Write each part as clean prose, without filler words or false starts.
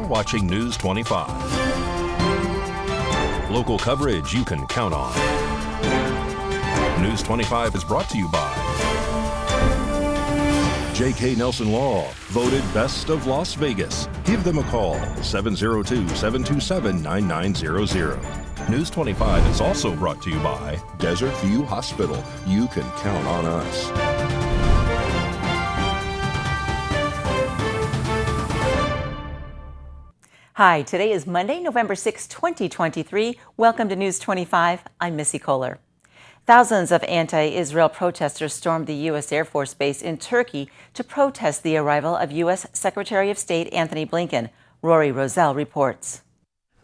watching News 25. Local coverage you can count on. News 25 is brought to you by J.K. Nelson Law, voted Best of Las Vegas. Give them a call, 702-727-9900. News 25 is also brought to you by Desert View Hospital. You can count on us. Hi, today is Monday, November 6, 2023. Welcome to News 25. I'm Missy Kohler. Thousands of anti-Israel protesters stormed the U.S. Air Force Base in Turkey to protest the arrival of U.S. Secretary of State Anthony Blinken. Rory Roselle reports.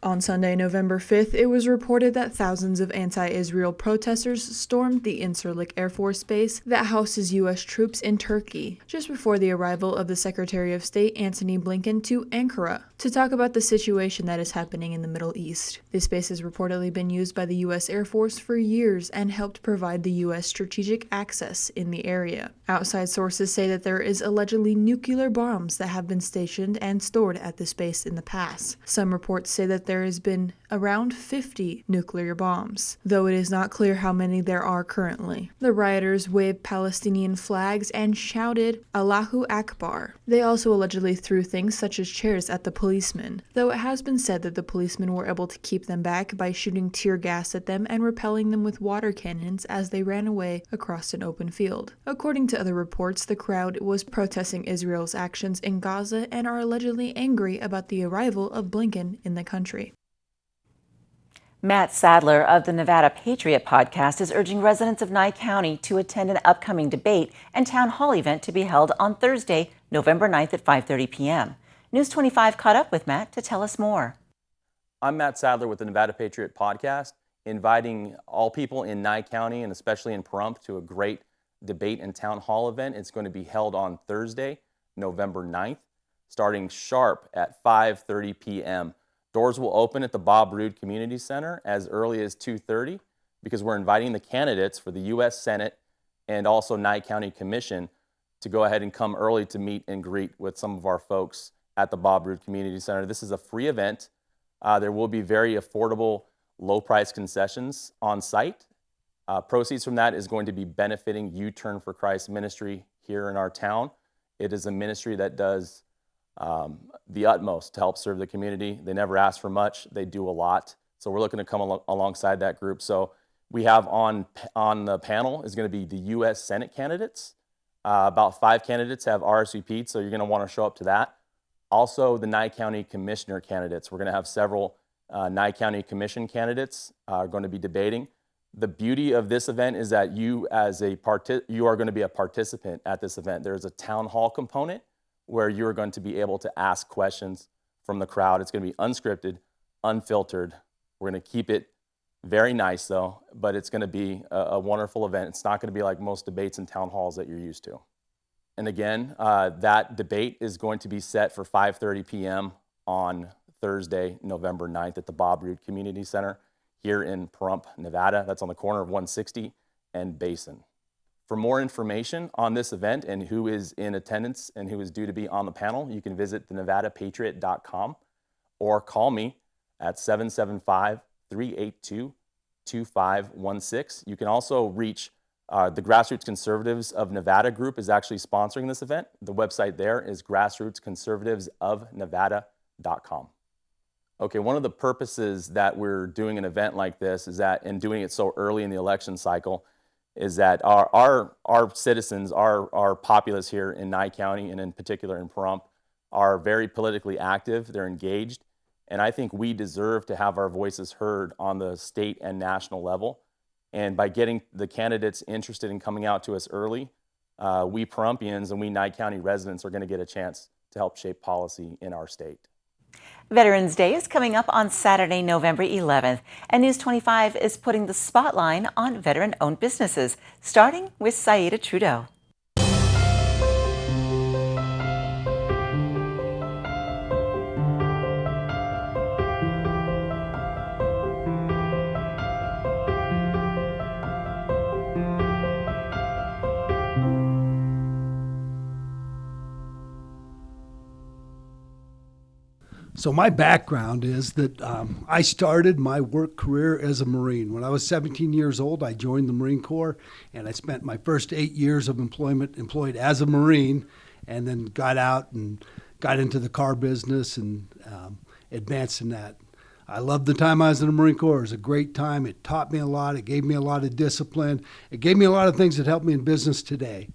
On Sunday, November 5th, it was reported that thousands of anti-Israel protesters stormed the Incirlik Air Force Base that houses U.S. troops in Turkey, just before the arrival of the Secretary of State Antony Blinken to Ankara to talk about the situation that is happening in the Middle East. This base has reportedly been used by the U.S. Air Force for years and helped provide the U.S. strategic access in the area. Outside sources say that there is allegedly nuclear bombs that have been stationed and stored at this base in the past. Some reports say that there has been around 50 nuclear bombs, though it is not clear how many there are currently. The rioters waved Palestinian flags and shouted Allahu Akbar. They also allegedly threw things such as chairs at the policemen, though it has been said that the policemen were able to keep them back by shooting tear gas at them and repelling them with water cannons as they ran away across an open field. According to other reports, the crowd was protesting Israel's actions in Gaza and are allegedly angry about the arrival of Blinken in the country. Matt Sadler of the Nevada Patriot podcast is urging residents of Nye County to attend an upcoming debate and town hall event to be held on Thursday, November 9th at 5:30 p.m. News 25 caught up with Matt to tell us more. I'm Matt Sadler with the Nevada Patriot podcast, inviting all people in Nye County and especially in Pahrump to a great debate and town hall event. It's going to be held on Thursday, November 9th, starting sharp at 5:30 p.m. Doors will open at the Bob Roode Community Center as early as 2:30 because we're inviting the candidates for the U.S. Senate and also Nye County Commission to go ahead and come early to meet and greet with some of our folks at the Bob Roode Community Center. This is a free event. There will be very affordable, low-price concessions on site. Proceeds from that is going to be benefiting U-Turn for Christ ministry here in our town. It is a ministry that does the utmost to help serve the community. They never ask for much. They do a lot. So we're looking to come alongside that group. So we have on the panel is going to be the U.S. Senate candidates. About 5 candidates have RSVP'd, so you're going to want to show up to that. Also, the Nye County Commissioner candidates. We're going to have several Nye County Commission candidates are going to be debating. The beauty of this event is that you are going to be a participant at this event. There's a town hall component where you're going to be able to ask questions from the crowd. It's going to be unscripted, unfiltered. We're going to keep it very nice, though, but it's going to be a wonderful event. It's not going to be like most debates and town halls that you're used to. And again, that debate is going to be set for 5:30 p.m. on Thursday, November 9th at the Bob Roode Community Center here in Pahrump, Nevada. That's on the corner of 160 and Basin. For more information on this event and who is in attendance and who is due to be on the panel, you can visit thenevadapatriot.com or call me at 775-382-2516. You can also reach the Grassroots Conservatives of Nevada group is actually sponsoring this event. The website there is grassrootsconservativesofnevada.com. Okay, one of the purposes that we're doing an event like this is that, and doing it so early in the election cycle, is that our citizens, our populace here in Nye County and in particular in Pahrump are very politically active, they're engaged, and I think we deserve to have our voices heard on the state and national level. And by getting the candidates interested in coming out to us early, we Pahrumpians and we Nye County residents are going to get a chance to help shape policy in our state. Veterans Day is coming up on Saturday, November 11th, and News 25 is putting the spotlight on veteran-owned businesses, starting with Saida Trudeau. So my background is that I started my work career as a Marine. When I was 17 years old, I joined the Marine Corps, and I spent my first 8 years of employment employed as a Marine, and then got out and got into the car business and advanced in that. I loved the time I was in the Marine Corps. It was a great time. It taught me a lot. It gave me a lot of discipline. It gave me a lot of things that help me in business today.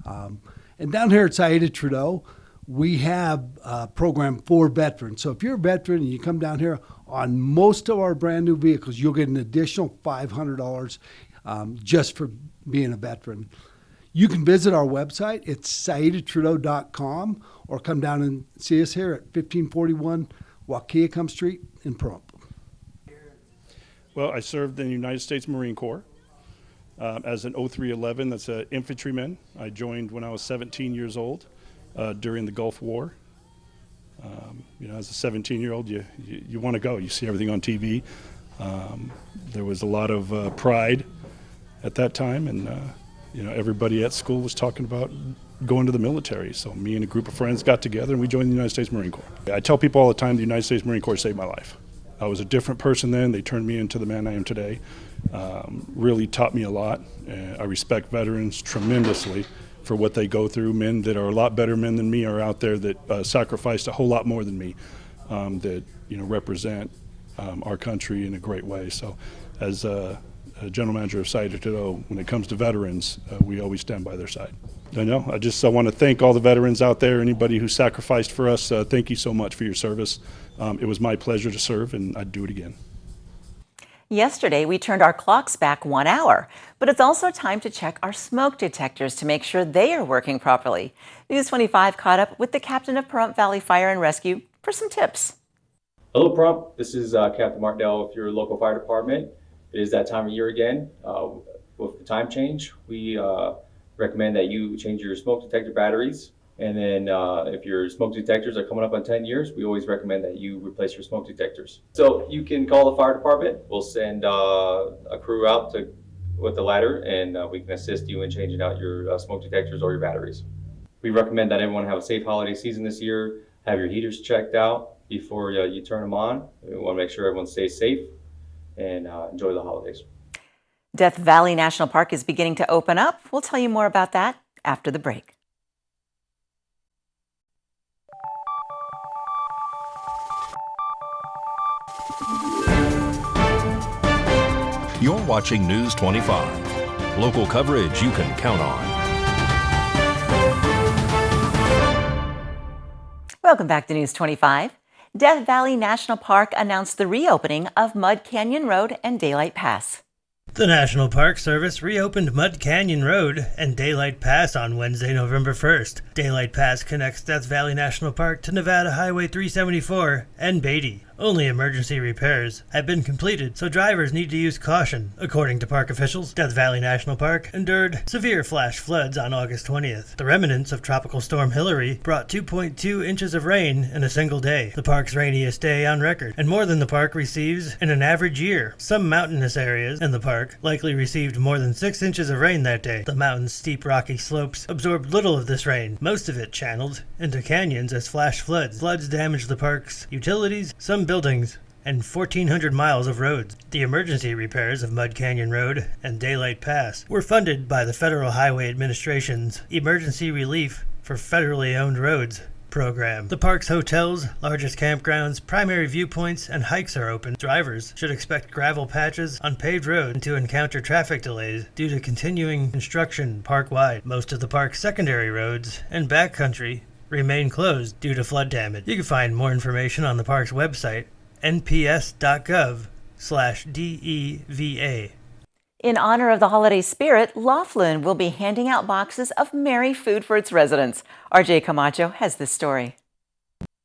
And down here at Saida Trudeau, we have a program for veterans. So if you're a veteran and you come down here, on most of our brand new vehicles, you'll get an additional $500 just for being a veteran. You can visit our website. It's SaidaTrudeau.com, or come down and see us here at 1541 Waukeakam Street in Pahrump. Well, I served in the United States Marine Corps as an 0311. That's an infantryman. I joined when I was 17 years old. During the Gulf War. As a 17-year-old, you want to go. You see everything on TV. There was a lot of pride at that time, and everybody at school was talking about going to the military. So me and a group of friends got together and we joined the United States Marine Corps. I tell people all the time the United States Marine Corps saved my life. I was a different person then. They turned me into the man I am today. Really taught me a lot. I respect veterans tremendously for what they go through. Men that are a lot better men than me are out there that sacrificed a whole lot more than me, that represent our country in a great way. So as a general manager of Saida Trudeau, when it comes to veterans, we always stand by their side. I want to thank all the veterans out there, anybody who sacrificed for us. Thank you so much for your service. It was my pleasure to serve, and I'd do it again. Yesterday, we turned our clocks back 1 hour, but it's also time to check our smoke detectors to make sure they are working properly. News 25 caught up with the captain of Pahrump Valley Fire and Rescue for some tips. Hello, Pahrump. This is Captain Martindale with your local fire department. It is that time of year again. With the time change, we recommend that you change your smoke detector batteries. And then if your smoke detectors are coming up on 10 years, we always recommend that you replace your smoke detectors. So you can call the fire department. We'll send a crew out with the ladder, and we can assist you in changing out your smoke detectors or your batteries. We recommend that everyone have a safe holiday season this year. Have your heaters checked out before you turn them on. We want to make sure everyone stays safe and enjoy the holidays. Death Valley National Park is beginning to open up. We'll tell you more about that after the break. You're watching News 25. Local coverage you can count on. Welcome back to News 25. Death Valley National Park announced the reopening of Mud Canyon Road and Daylight Pass. The National Park Service reopened Mud Canyon Road and Daylight Pass on Wednesday, November 1st. Daylight Pass connects Death Valley National Park to Nevada Highway 374 and Beatty. Only emergency repairs have been completed, so drivers need to use caution. According to park officials, Death Valley National Park endured severe flash floods on August 20th. The remnants of Tropical Storm Hilary brought 2.2 inches of rain in a single day, the park's rainiest day on record, and more than the park receives in an average year. Some mountainous areas in the park likely received more than 6 inches of rain that day. The mountain's steep rocky slopes absorbed little of this rain, most of it channeled into canyons as flash floods. Floods damaged the park's utilities, some buildings, and 1,400 miles of roads. The emergency repairs of Mud Canyon Road and Daylight Pass were funded by the Federal Highway Administration's Emergency Relief for Federally Owned Roads program. The park's hotels, largest campgrounds, primary viewpoints, and hikes are open. Drivers should expect gravel patches on paved roads and to encounter traffic delays due to continuing construction park-wide. Most of the park's secondary roads and backcountry remain closed due to flood damage. You can find more information on the park's website, nps.gov/DEVA. In honor of the holiday spirit, Laughlin will be handing out boxes of merry food for its residents. RJ Camacho has this story.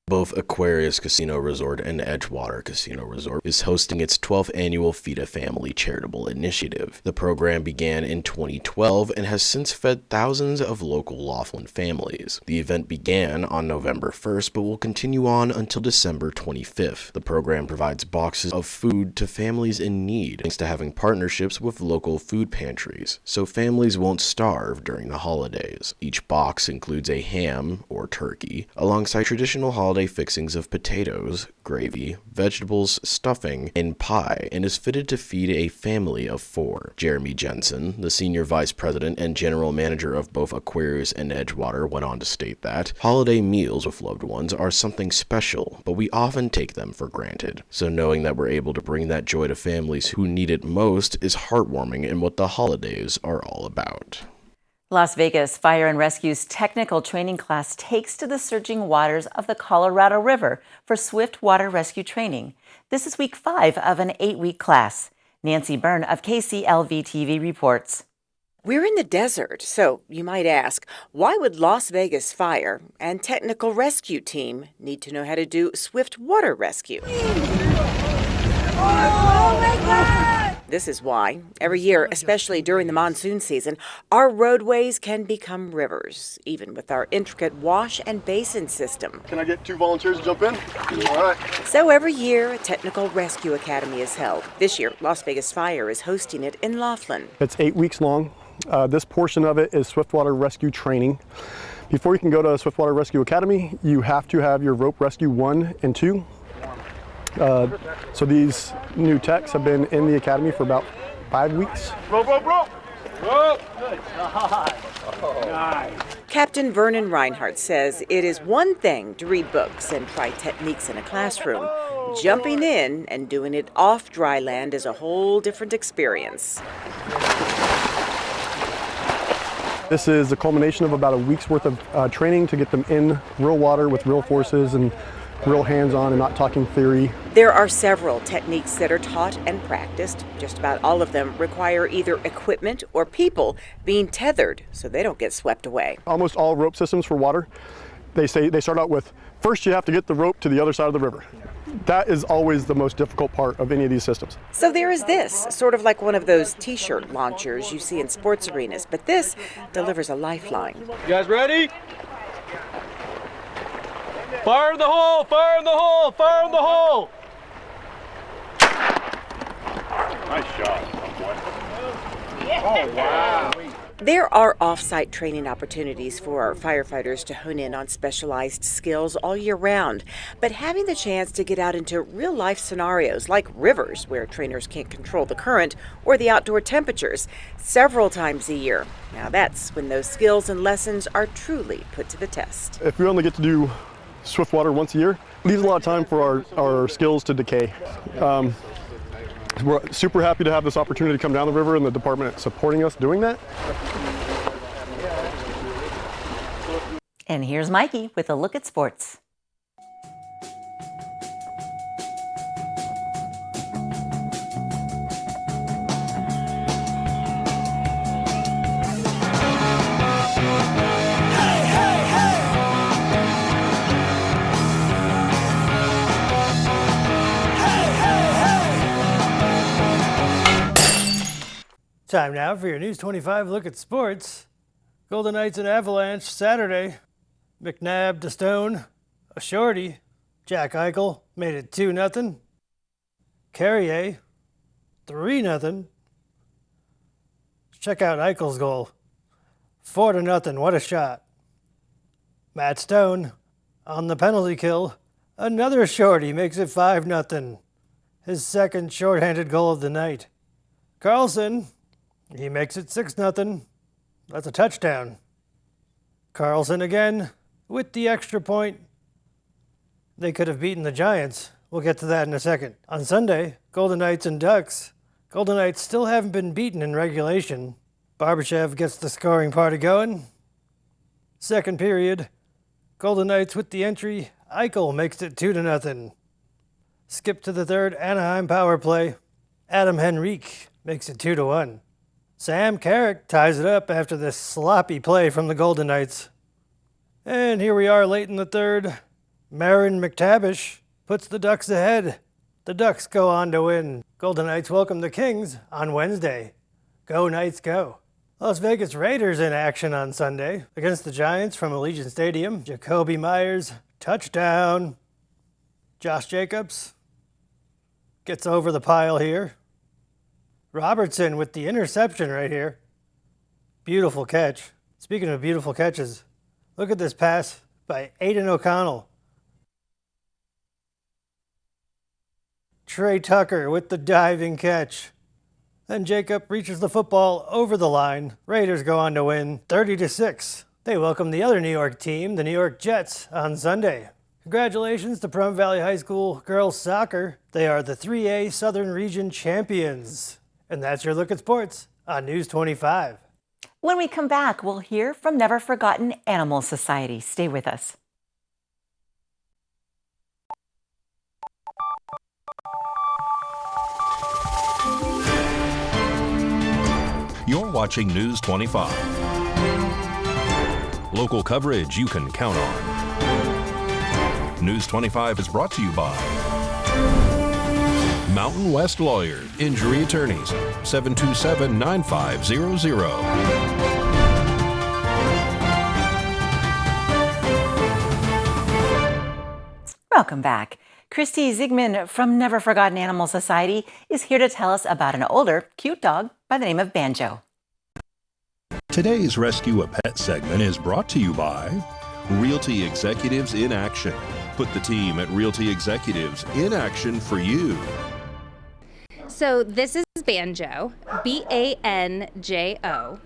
Both Aquarius Casino Resort and Edgewater Casino Resort is hosting its 12th annual Feed a Family charitable initiative. The program began in 2012 and has since fed thousands of local Laughlin families. The event began on November 1st but will continue on until December 25th. The program provides boxes of food to families in need thanks to having partnerships with local food pantries, so families won't starve during the holidays. Each box includes a ham or turkey alongside traditional holiday holiday fixings of potatoes, gravy, vegetables, stuffing, and pie, and is fitted to feed a family of 4. Jeremy Jensen, the senior vice president and general manager of both Aquarius and Edgewater, went on to state that holiday meals with loved ones are something special, but we often take them for granted. So knowing that we're able to bring that joy to families who need it most is heartwarming in what the holidays are all about. Las Vegas Fire and Rescue's technical training class takes to the surging waters of the Colorado River for swift water rescue training. This is week 5 of an 8-week class. Nancy Byrne of KCLV-TV reports. We're in the desert, so you might ask, why would Las Vegas Fire and Technical Rescue Team need to know how to do swift water rescue? Oh my God! This is why, every year, especially during the monsoon season, our roadways can become rivers, even with our intricate wash and basin system. Can I get 2 volunteers to jump in? All right. So every year, a Technical Rescue Academy is held. This year, Las Vegas Fire is hosting it in Laughlin. It's 8 weeks long. This portion of it is swiftwater rescue training. Before you can go to Swiftwater Rescue Academy, you have to have your rope rescue 1 and 2. So these new techs have been in the academy for about 5 weeks. Rope, rope, rope! Rope! Good shot! Oh. Nice. Captain Vernon Reinhardt says it is one thing to read books and try techniques in a classroom. Jumping in and doing it off dry land is a whole different experience. This is a culmination of about a week's worth of training to get them in real water with real forces and real hands-on and not talking theory. There are several techniques that are taught and practiced. Just about all of them require either equipment or people being tethered so they don't get swept away. Almost all rope systems for water, they start out with, first you have to get the rope to the other side of the river. That is always the most difficult part of any of these systems. So there is this, sort of like one of those t-shirt launchers you see in sports arenas, but this delivers a lifeline. You guys ready? Fire in the hole! Fire in the hole! Fire in the hole! Nice shot. Oh, wow. There are off-site training opportunities for our firefighters to hone in on specialized skills all year round. But having the chance to get out into real-life scenarios like rivers where trainers can't control the current or the outdoor temperatures several times a year, now that's when those skills and lessons are truly put to the test. If we only get to do swift water once a year, it leaves a lot of time for our skills to decay. We're super happy to have this opportunity to come down the river and the department supporting us doing that. And here's Mikey with a look at sports. Time now for your News 25 look at sports. Golden Knights and Avalanche Saturday. McNabb to Stone, a shorty. Jack Eichel made it 2-0. Carrier, 3-0. Check out Eichel's goal. 4-0, what a shot. Matt Stone on the penalty kill. Another shorty makes it 5-0. His second shorthanded goal of the night. Carlson, he makes it 6-0. That's a touchdown. Carlson again with the extra point. They could have beaten the Giants. We'll get to that in a second. On Sunday, Golden Knights and Ducks. Golden Knights still haven't been beaten in regulation. Barbashev gets the scoring party going. Second period, Golden Knights with the entry. Eichel makes it 2-0. Skip to the third Anaheim power play. Adam Henrique makes it 2-1. Sam Carrick ties it up after this sloppy play from the Golden Knights. And here we are late in the third. Marin McTavish puts the Ducks ahead. The Ducks go on to win. Golden Knights welcome the Kings on Wednesday. Go Knights, go. Las Vegas Raiders in action on Sunday against the Giants from Allegiant Stadium. Jacoby Myers, touchdown. Josh Jacobs gets over the pile here. Robertson with the interception right here. Beautiful catch. Speaking of beautiful catches, look at this pass by Aiden O'Connell. Trey Tucker with the diving catch. Then Jacob reaches the football over the line. Raiders go on to win 30-6. They welcome the other New York team, the New York Jets, on Sunday. Congratulations to Pahrump Valley High School girls soccer. They are the 3A Southern Region champions. And that's your look at sports on News 25. When we come back, we'll hear from Never Forgotten Animal Society. Stay with us. You're watching News 25. Local coverage you can count on. News 25 is brought to you by Mountain West Lawyer, Injury Attorneys, 727-9500. Welcome back. Christy Ziegman from Never Forgotten Animal Society is here to tell us about an older, cute dog by the name of Banjo. Today's Rescue a Pet segment is brought to you by Realty Executives in Action. Put the team at Realty Executives in action for you. So this is Banjo, Banjo.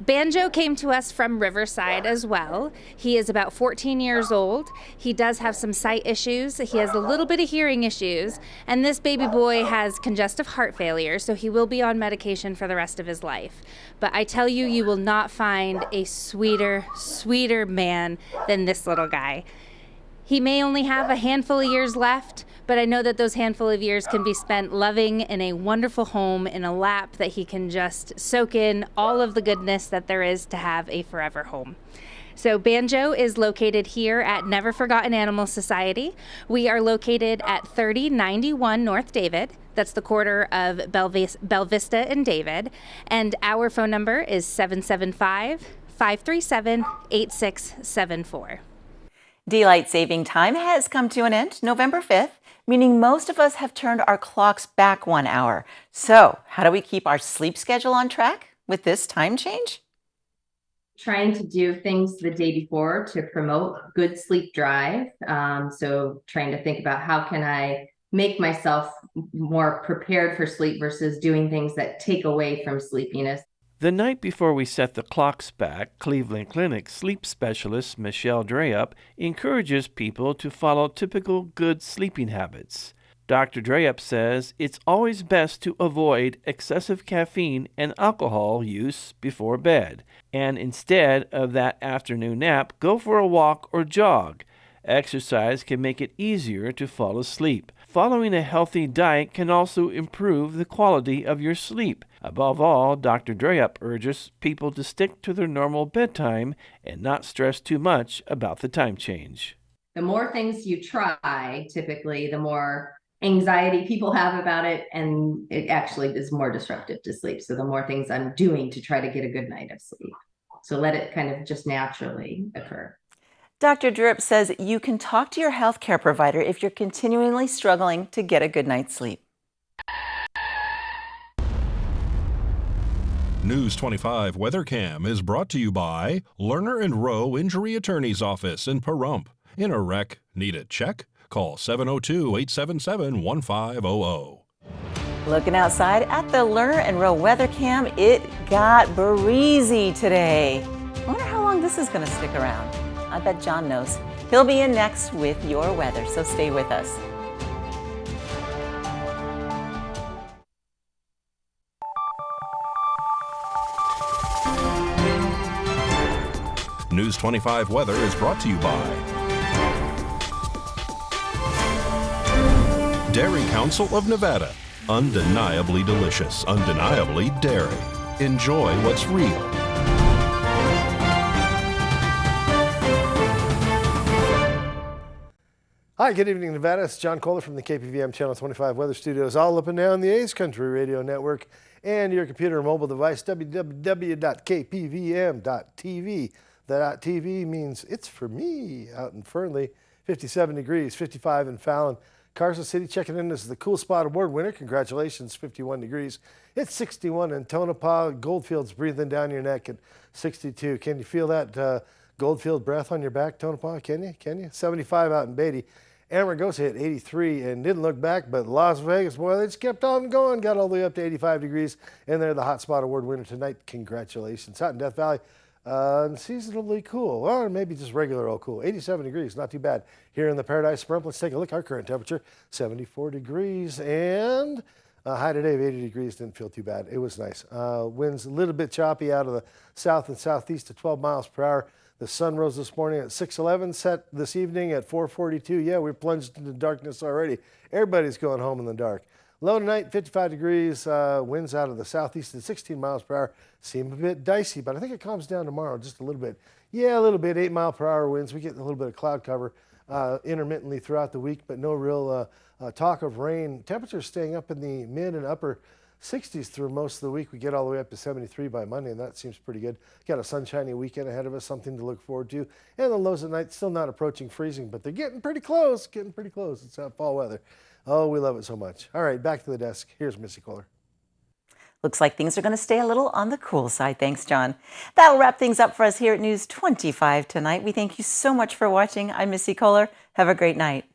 Banjo came to us from Riverside as well. He is about 14 years old. He does have some sight issues. He has a little bit of hearing issues. And this baby boy has congestive heart failure, so he will be on medication for the rest of his life. But I tell you, you will not find a sweeter man than this little guy. He may only have a handful of years left, but I know that those handful of years can be spent loving in a wonderful home, in a lap that he can just soak in all of the goodness that there is to have a forever home. So Banjo is located here at Never Forgotten Animal Society. We are located at 3091 North David. That's the corner of Bell Vista and David. And our phone number is 775-537-8674. Daylight saving time has come to an end November 5th, meaning most of us have turned our clocks back 1 hour. So how do we keep our sleep schedule on track with this time change? Trying to do things the day before to promote good sleep drive. So trying to think about how can I make myself more prepared for sleep versus doing things that take away from sleepiness. The night before we set the clocks back, Cleveland Clinic sleep specialist Michelle Dreyup encourages people to follow typical good sleeping habits. Dr. Dreyup says it's always best to avoid excessive caffeine and alcohol use before bed, and instead of that afternoon nap, go for a walk or jog. Exercise can make it easier to fall asleep. Following a healthy diet can also improve the quality of your sleep. Above all, Dr. Dreyup urges people to stick to their normal bedtime and not stress too much about the time change. The more things you try, typically, the more anxiety people have about it, and it actually is more disruptive to sleep. So the more things I'm doing to try to get a good night of sleep. So let it kind of just naturally occur. Dr. Dreyup says you can talk to your healthcare provider if you're continually struggling to get a good night's sleep. News 25 WeatherCam is brought to you by Lerner and Rowe Injury Attorney's Office in Pahrump. In a wreck, need a check? Call 702-877-1500. Looking outside at the Lerner and Rowe WeatherCam, it got breezy today. I wonder how long this is going to stick around. I bet John knows. He'll be in next with your weather, so stay with us. News 25 weather is brought to you by Dairy Council of Nevada. Undeniably delicious, undeniably dairy. Enjoy what's real. Hi, good evening, Nevada. It's John Kohler from the KPVM Channel 25 Weather Studios, all up and down the A's Country Radio Network and your computer or mobile device, www.kpvm.tv. That .tv means it's for me out in Fernley, 57 degrees, 55 in Fallon. Carson City checking in as the Cool Spot Award winner. Congratulations, 51 degrees. It's 61 in Tonopah. Goldfield's breathing down your neck at 62. Can you feel that Goldfield breath on your back, Tonopah? Can you? 75 out in Beatty. Amargosa hit 83 and didn't look back, but Las Vegas, boy, they just kept on going, got all the way up to 85 degrees, and they're the Hot Spot Award winner tonight. Congratulations. Out in Death Valley, seasonably cool, or maybe just regular old cool. 87 degrees, not too bad. Here in the Paradise Sprump, let's take a look. Our current temperature, 74 degrees, and a high today of 80 degrees. Didn't feel too bad. It was nice. Winds a little bit choppy out of the south and southeast to 12 miles per hour. The sun rose this morning at 6:11, set this evening at 4:42. Yeah, we're plunged into darkness already. Everybody's going home in the dark. Low tonight, 55 degrees. Winds out of the southeast at 16 miles per hour. Seem a bit dicey, but I think it calms down tomorrow just a little bit. Yeah, a little bit. 8 mile per hour winds. We get a little bit of cloud cover intermittently throughout the week, but no real talk of rain. Temperatures staying up in the mid and upper 60s through most of the week. We get all the way up to 73 by Monday, and that seems pretty good. Got a sunshiny weekend ahead of us, something to look forward to. And the lows at night still not approaching freezing, but they're getting pretty close, It's fall weather. Oh, we love it so much. All right, back to the desk. Here's Missy Kohler. Looks like things are going to stay a little on the cool side. Thanks, John. That'll wrap things up for us here at News 25 tonight. We thank you so much for watching. I'm Missy Kohler. Have a great night.